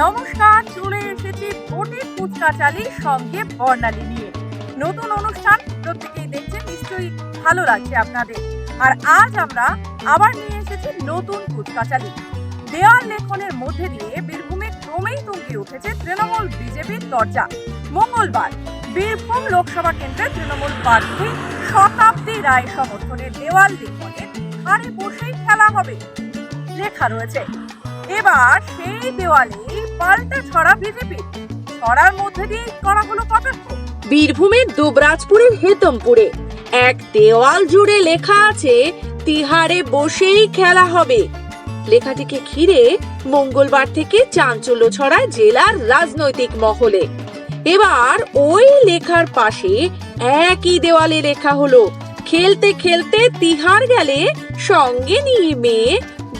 নমস্কার, চলে এসেছি ভোটের কুচকাচালির সঙ্গে বর্ণালী নিয়ে নতুন অনুষ্ঠান। প্রত্যেকেই দেখছেন, নিশ্চয়ই ভালো লাগছে আপনাদের। আর আজ আমরা আবার নিয়ে এসেছি নতুন কুচকাচালি। দেওয়াল লেখনের মধ্যে দিয়ে বীরভূমে ক্রমেই তুঙ্গে উঠেছে তৃণমূল বিজেপির দরজা। মঙ্গলবার বীরভূম লোকসভা কেন্দ্রে তৃণমূল প্রার্থী শতাব্দী রায় সমর্থনে দেওয়াল লেখনের ধারে বসেই খেলা হবে লেখা রয়েছে। এবার সেই দেওয়ালে পাল্টা ছড়া বিজেপি, ছড়ার মধ্যে দিয়ে করা হলো কটাক্ষ। বীরভূমের দুবরাজপুরের হেতমপুরে এক দেওয়াল জুড়ে লেখা আছে তিহারে বসেই খেলা হবে। লেখাটিকে ঘিরে মঙ্গলবার থেকে চাঞ্চল্য ছড়ায় জেলার রাজনৈতিক মহলে। এবার ওই লেখার পাশে একই দেওয়ালে লেখা হলো খেলতে খেলতে তিহার গেলে সঙ্গে নিয়ে মেয়ে,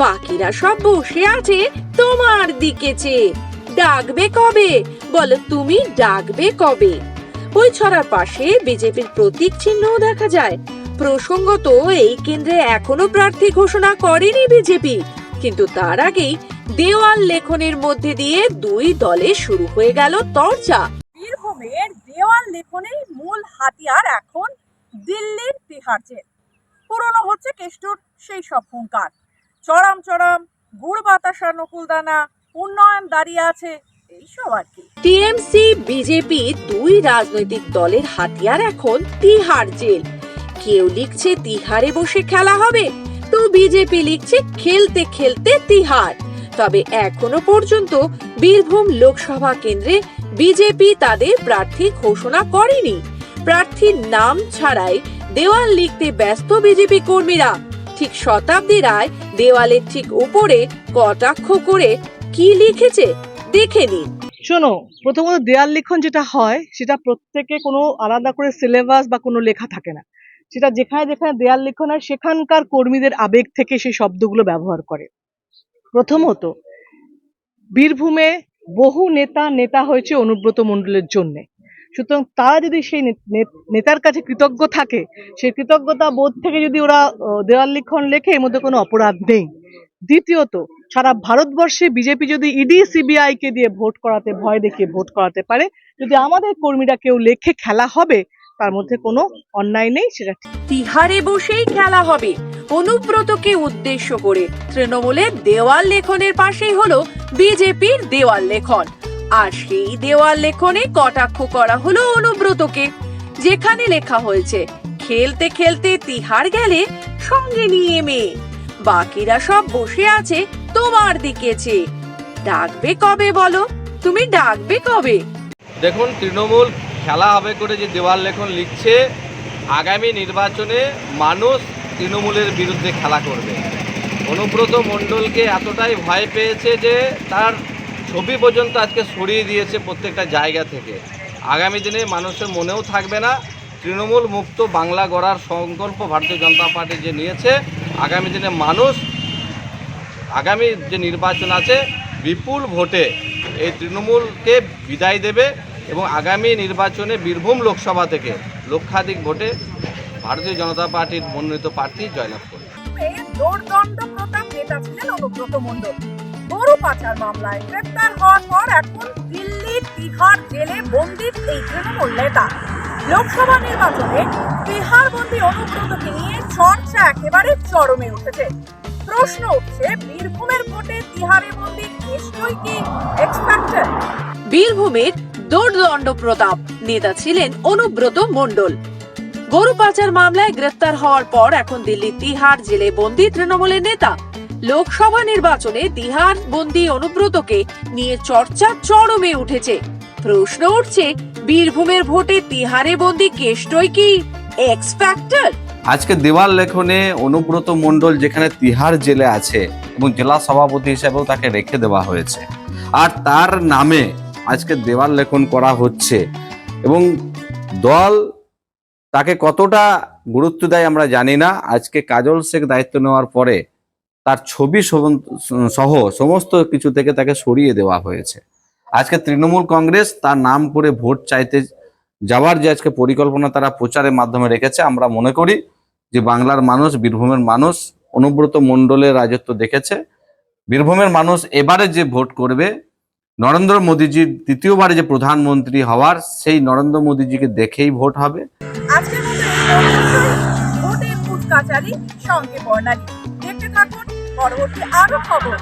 বাকিরা সব বসে আছে তোমার দিকে চেয়ে, ডাকবে কবে বলো, তুমি ডাকবে কবে। ওই ছড়ার পাশে বিজেপির প্রতীক চিহ্নও দেখা যায়। প্রসঙ্গত এই কেন্দ্রে এখনো প্রার্থী ঘোষণা করেনি বিজেপি, কিন্তু তার আগেই দেওয়াল লেখনের মধ্যে দিয়ে দুই দলে শুরু হয়ে গেল চর্চা। বীরভূমের দেওয়াল লেখনের মূল হাতিয়ার এখন দিল্লির তিহার জেল। পুরনো হচ্ছে কেষ্টর সেই সব হুঙ্কার, চরম চরম গুড় বাতাসা নকুলদানা, উন্নয়ন দাঁড়িয়ে আছে, এইসব আর কি। টিএমসি বিজেপি দুই রাজনৈতিক দলের হাতিয়ার এখন তিহার জেল। কেউ লিখছে তিহারে বসে খেলা হবে, তো বিজেপি লিখছে খেলতে খেলতে তিহার। তবে এখনো পর্যন্ত বীরভূম লোকসভা কেন্দ্রে বিজেপি তাদের প্রার্থী ঘোষণা করেনি। প্রার্থীর নাম ছাড়াই দেওয়াল লিখতে ব্যস্ত বিজেপি কর্মীরা। ঠিক শতাব্দী রায় দেওয়ালের ঠিক উপরে কটাক্ষ করে কি লিখেছে দেখে নিন। শোনো, প্রথমত দেয়াল লিখন যেটা হয় সেটা প্রত্যেকে কোনো আলাদা করে সিলেবাস বা কোনো লেখা থাকে না। সেটা যেখানে যেখানে দেয়াল লিখন হয় সেখানকার কর্মীদের আবেগ থেকে সেই শব্দগুলো ব্যবহার করে। প্রথমত, বীরভূমে বহু নেতা হয়েছে অনুব্রত মণ্ডলের জন্যে। সুতরাং তারা যদি সেই নেতার কাছে কৃতজ্ঞ থাকে, সেই কৃতজ্ঞতা বোধ থেকে যদি ওরা দেওয়াল লিখন লেখে, এর মধ্যে কোনো অপরাধ নেই। দ্বিতীয়ত, সারা ভারতবর্ষে বিজেপি যদি ইডি সিবিআই কে দিয়ে ভোট করাতে, ভয় দেখিয়ে ভোট করাতে পারে, যদি আমাদের কর্মীরা কেউ লেখে খেলা হবে, তার মধ্যে কোনো অন্যায় নেই। সেটা তিহারে বসেই খেলা হবে অনুব্রতকে উদ্দেশ্য করে তৃণমূলের দেওয়াল লেখনের পাশেই হলো বিজেপির দেওয়াল লেখন। আর সেই দেওয়াল লেখনে কটাক্ষ করা হলো অনুব্রতকে, যেখানে লেখা হয়েছে খেলতে খেলতে তিহার গেলে সঙ্গে নিয়ে মেয়ে, বাকিরা সব বসে আছে তোমার দিকে চেয়ে, ডাকবে কবে বলো, তুমি ডাকবে কবে। দেখুন, তৃণমূল খেলা হবে করে যে দেওয়াল লেখন লিখছে, আগামী নির্বাচনে মানুষ তৃণমূলের বিরুদ্ধে খেলা করবে। অনুব্রত মণ্ডলকে এতটাই ভয় পেয়েছে যে তার ছবি পর্যন্ত আজকে সরিয়ে দিয়েছে প্রত্যেকটা জায়গা থেকে। আগামী দিনে মানুষের মনেও থাকবে না। তৃণমূল মুক্ত বাংলা গড়ার সংকল্প ভারতীয় জনতা পার্টি যে নিয়েছে, আগামী দিনে মানুষ আগামী যে নির্বাচন আছে বিপুল ভোটে এই তৃণমূলকে বিদায় দেবে এবং আগামী নির্বাচনে বীরভূম লোকসভা থেকে লক্ষাধিক ভোটে ভারতীয় জনতা পার্টির মনোনীত প্রার্থী জয়লাভ করবে। দোর্দণ্ড প্রতাপ নেতা ছিলেন অনুব্রত মণ্ডল। গরু পাচার মামলায় গ্রেফতার হওয়ার পর এখন দিল্লির তিহার জেলে বন্দী এই তৃণমূল নেতা। লোকসভা নির্বাচনে তিহার বন্দী অনুব্রতকে নিয়ে চর্চা একেবারে চরমে উঠেছে। প্রশ্ন উঠছে, বীরভূমের ভোটে তিহারে বন্দী কেষ্টই কি এক্স ফ্যাক্টর? বীরভূমের দোর্দণ্ড প্রতাপ নেতা ছিলেন অনুব্রত মণ্ডল। গরু পাচার মামলায় গ্রেফতার হওয়ার পর এখন দিল্লি তিহার জেলে বন্দী তৃণমূলের নেতা। লোকসভা নির্বাচনে তিহার বন্দী অনুব্রতকে নিয়ে চর্চা চরমে উঠেছে। প্রশ্ন উঠছে, বীরভূমের ভোটে তিহারে বন্দী কেষ্টই কি এক্স ফ্যাক্টর? আজকে দেওয়াল লেখনে অনুব্রত মণ্ডল যেখানে তিহার জেলে আছে এবং জেলা সভাপতি হিসেবেও তাকে রেখে দেওয়া হয়েছে, আর তার নামে আজকে দেওয়াল লেখন করা হচ্ছে এবং দল তাকে কতটা গুরুত্ব দেয় আমরা জানি না। আজকে কাজল শেখ দায়িত্ব নেওয়ার পরে তার ছবি সহ সমস্ত কিছু থেকে তাকে সরিয়ে দেওয়া হয়েছে। আজকে তৃণমূল কংগ্রেস তার নাম করে ভোট চাইতে যাওয়ার যে আজকে পরিকল্পনা তারা প্রচারের মাধ্যমে রেখেছে, আমরা মনে করি যে বাংলার মানুষ, বীরভূমের মানুষ অনুব্রত মণ্ডলের রাজত্ব দেখেছে। বীরভূমের মানুষ এবারে যে ভোট করবে নরেন্দ্র মোদীজির দ্বিতীয়বারে যে প্রধানমন্ত্রী হওয়ার, সেই নরেন্দ্র মোদীজিকে দেখেই ভোট হবে। আজকের মতো এই পর্যন্তই। ভোটের কুচকাচালি সঙ্গে বর্ণালী। দেখতে থাকুন পরবর্তী আরো খবর।